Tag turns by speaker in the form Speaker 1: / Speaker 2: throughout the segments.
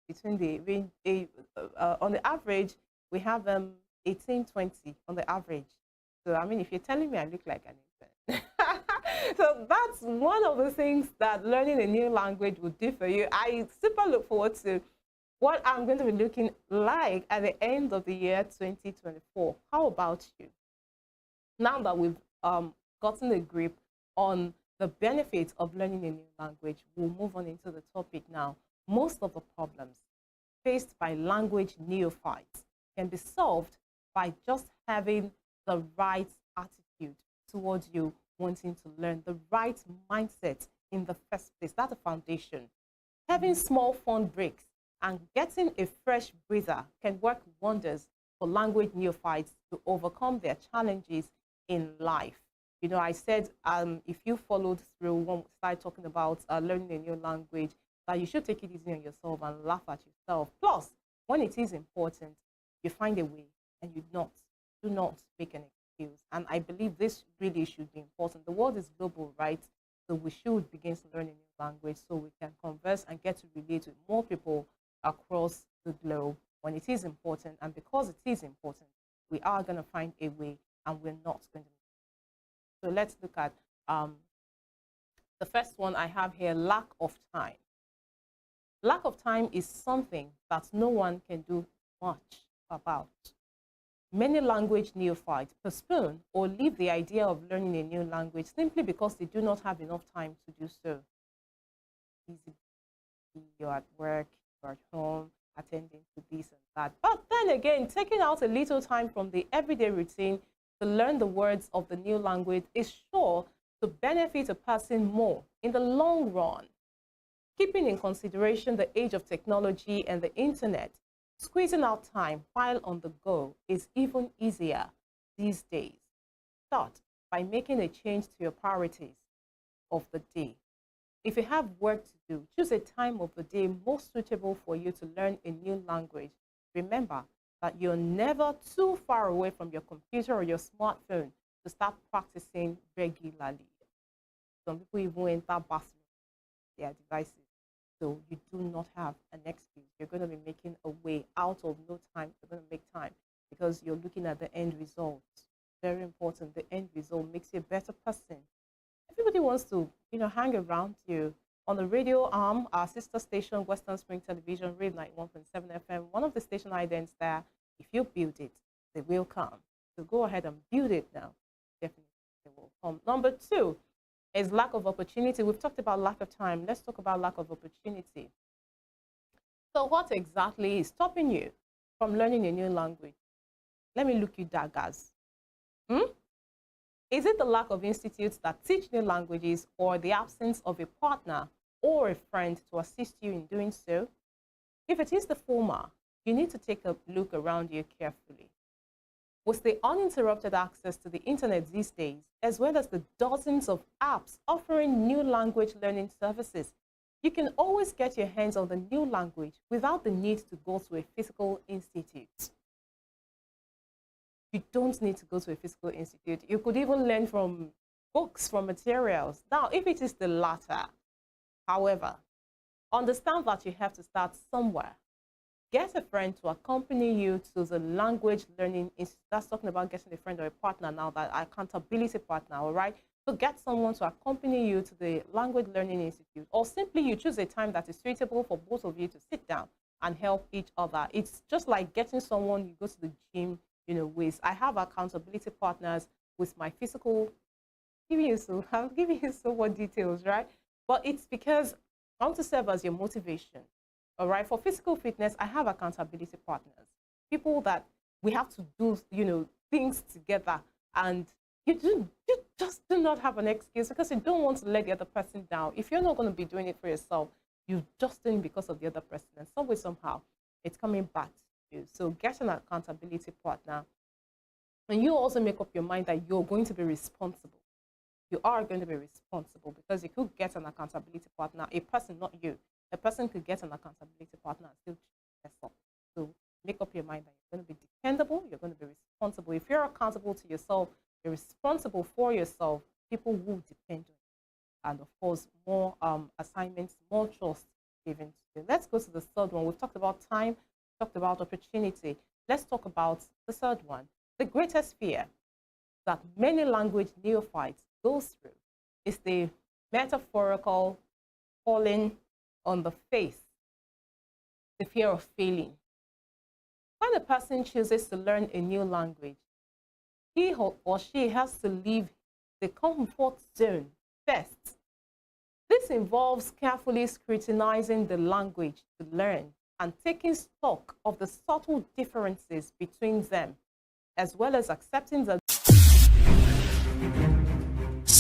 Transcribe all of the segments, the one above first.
Speaker 1: between the range, on the average, we have 18, 20 on the average. So, I mean, if you're telling me I look like an intern. So that's one of the things that learning a new language will do for you. I super look forward to what I'm going to be looking like at the end of the year 2024. How about you? Now that we've gotten a grip on the benefits of learning a new language, we'll move on into the topic now. Most of the problems faced by language neophytes can be solved by just having the right attitude towards you wanting to learn, the right mindset in the first place. That's the foundation. Having small fun breaks and getting a fresh breather can work wonders for language neophytes to overcome their challenges in life. You know, I said if you followed through when we started talking about learning a new language, that you should take it easy on yourself and laugh at yourself. Plus, when it is important, you find a way and you do not make an excuse. And I believe this really should be important. The world is global, right? So we should begin to learn a new language so we can converse and get to relate with more people across the globe when it is important. And because it is important, we are going to find a way and we're not going to. So let's look at the first one I have here, lack of time. Lack of time is something that no one can do much about. Many language neophytes postpone or leave the idea of learning a new language simply because they do not have enough time to do so. Easy. You're at work, you're at home, attending to this and that. But then again, taking out a little time from the everyday routine to learn the words of the new language is sure to benefit a person more in the long run. Keeping in consideration the age of technology and the internet, squeezing out time while on the go is even easier these days. Start by making a change to your priorities of the day. If you have work to do, choose a time of the day most suitable for you to learn a new language. Remember that you're never too far away from your computer or your smartphone to start practicing regularly. Some people even enter bathroom their devices. So you do not have an excuse. You're going to be making a way out of no time. You're going to make time because you're looking at the end result. Very important. The end result makes you a better person. Everybody wants to, hang around you. On the radio arm, our sister station, Western Spring Television, Read 91.7 FM, one of the station idents there, if you build it, they will come. So go ahead and build it now. Definitely they will come. Number 2 is lack of opportunity. We've talked about lack of time. Let's talk about lack of opportunity. So what exactly is stopping you from learning a new language? Let me look you daggers. Is it the lack of institutes that teach new languages or the absence of a partner or a friend to assist you in doing so? If it is the former, you need to take a look around you carefully. With the uninterrupted access to the internet these days, as well as the dozens of apps offering new language learning services, you can always get your hands on the new language without the need to go to a physical institute. You don't need to go to a physical institute. You could even learn from books, from materials. Now, if it is the latter, however, understand that you have to start somewhere. Get a friend to accompany you to the language learning institute. That's talking about getting a friend or a partner now, that accountability partner, all right? So get someone to accompany you to the language learning institute, or simply you choose a time that is suitable for both of you to sit down and help each other. It's just like getting someone you go to the gym, with. I have accountability partners with my physical. I'll give you some more details, right? But it's because I want to serve as your motivation. All right. For physical fitness, I have accountability partners, people that we have to do, things together, and you just do not have an excuse because you don't want to let the other person down. If you're not going to be doing it for yourself, you're just doing it because of the other person, and some way, somehow, it's coming back to you. So get an accountability partner, and you also make up your mind that you're going to be responsible. You are going to be responsible because you could get an accountability partner, a person, not you. A person could get an accountability partner and still mess up. So make up your mind that you're going to be dependable, you're going to be responsible. If you're accountable to yourself, you're responsible for yourself, people will depend on you. And of course, more assignments, more trust given to you. Let's go to the third one. We've talked about time, talked about opportunity. Let's talk about the third one. The greatest fear that many language neophytes go through is the metaphorical falling on the face, the fear of failing. When a person chooses to learn a new language, he or she has to leave the comfort zone first. This involves carefully scrutinizing the language to learn and taking stock of the subtle differences between them, as well as accepting that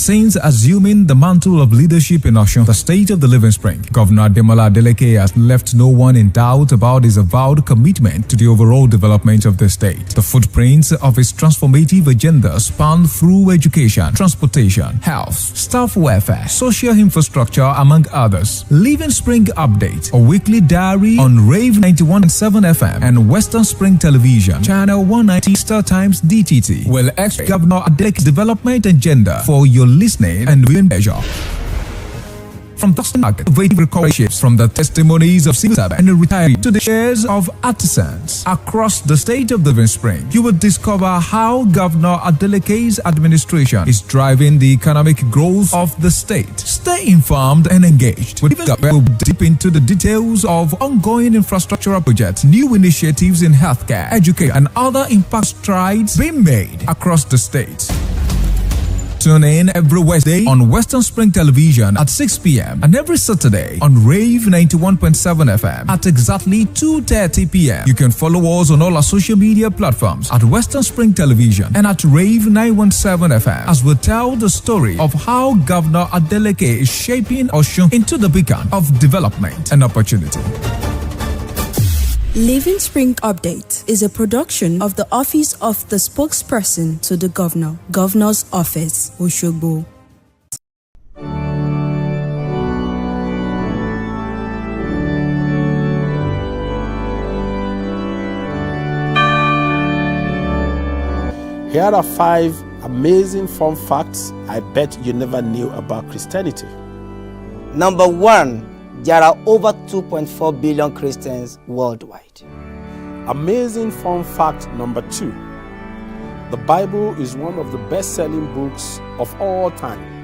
Speaker 2: Since assuming the mantle of leadership in Osun, the state of the Living Spring, Governor Ademola Adeleke has left no one in doubt about his avowed commitment to the overall development of the state. The footprints of his transformative agenda span through education, transportation, health, staff welfare, social infrastructure, among others. Living Spring Update, a weekly diary on Rave 91.7 FM and Western Spring Television, Channel 190 Star Times DTT, will explain Governor Adeleke's development agenda for your listening and viewing pleasure. From the innovative recommendations from the testimonies of civil servants and retirees to the shares of artisans across the state of the Living Spring, you will discover how Governor Adeleke's administration is driving the economic growth of the state. Stay informed and engaged. We'll deep into the details of ongoing infrastructural projects, new initiatives in healthcare, education, and other impact strides being made across the state. Tune in every Wednesday on Western Spring Television at 6 p.m. and every Saturday on Rave 91.7 FM at exactly 2:30 p.m. You can follow us on all our social media platforms at Western Spring Television and at Rave 917 FM as we tell the story of how Governor Adeleke is shaping Osun into the beacon of development and opportunity.
Speaker 3: Living Spring Update is a production of the Office of the Spokesperson to the Governor, Governor's Office, Osogbo.
Speaker 4: Here are 5 amazing fun facts I bet you never knew about Christianity.
Speaker 5: Number 1. There are over 2.4 billion Christians worldwide.
Speaker 4: Amazing fun fact number 2. The Bible is one of the best-selling books of all time.